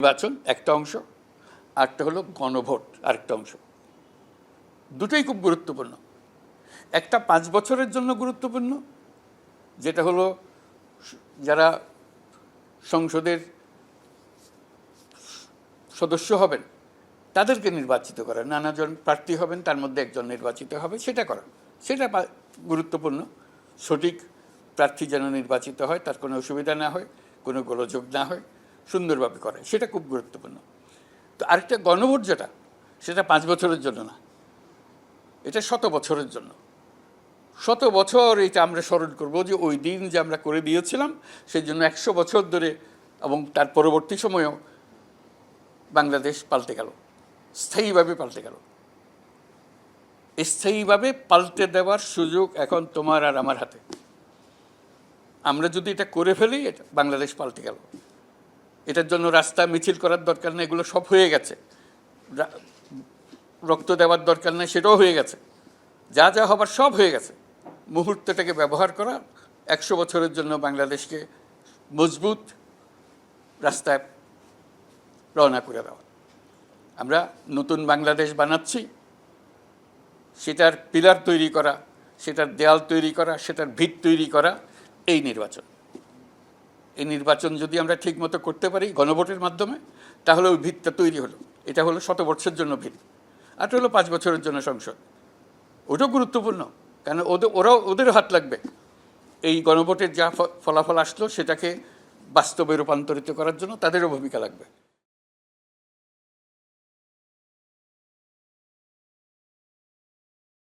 নির্বাচন একটা অংশ, আরেকটা হলো গণভোট আরেকটা অংশ। দুটোই খুব গুরুত্বপূর্ণ। একটা 5 বছরের জন্য গুরুত্বপূর্ণ, যেটা হলো যারা সংসদের সদস্য হবেন তাদেরকে নির্বাচিত করা, নানাজন প্রার্থী হবেন, তার মধ্যে একজন নির্বাচিত হবে, সেটা করা, সেটা গুরুত্বপূর্ণ। সঠিক প্রার্থী যেন নির্বাচিত হয়, তার কোনো অসুবিধা না হয়, কোনো গোলযোগ না হয়, সুন্দরভাবে করে, সেটা খুব গুরুত্বপূর্ণ। তো আরেকটা গণভোট যেটা, সেটা 5 বছরের জন্য না, এটা 100 বছরের জন্য। 100 বছর এটা আমরা স্মরণ করব যে ওই দিন যে আমরা করে দিয়েছিলাম, সেই জন্য 100 বছর ধরে এবং তার পরবর্তী সময়েও বাংলাদেশ পাল্টে গেল, স্থায়ীভাবে পাল্টে গেল। স্থায়ীভাবে পাল্টে দেওয়ার সুযোগ এখন তোমার আর আমার হাতে। আমরা যদি এটা করে ফেলি, এটা বাংলাদেশ পাল্টে গেল। এটার জন্য রাস্তা মিছিল করার দরকার নেই, এগুলো সব হয়ে গেছে। রক্ত দেওয়ার দরকার নেই, সেটাও হয়ে গেছে। যা যা হবার সব হয়ে গেছে। মুহূর্তটাকে ব্যবহার করা, 100 বছরের জন্য বাংলাদেশকে মজবুত রাস্তায় রওনা করে দেওয়া। আমরা নতুন বাংলাদেশ বানাচ্ছি, সেটার পিলার তৈরি করা, সেটার দেয়াল তৈরি করা, সেটার ভিত তৈরি করা, এই নির্বাচন। এই নির্বাচন যদি আমরা ঠিকমতো করতে পারি গণভোটের মাধ্যমে, তাহলে ওই ভিতটা তৈরি হলো। এটা হলো 100 বছরের জন্য ভিত, আর হলো 5 বছরের জন্য সংসদ। ওটাও গুরুত্বপূর্ণ, কারণ ওদেরও হাত লাগবে এই গণভোটের যা ফলাফল আসলো সেটাকে বাস্তবে রূপান্তরিত করার জন্য, তাদেরও ভূমিকা লাগবে।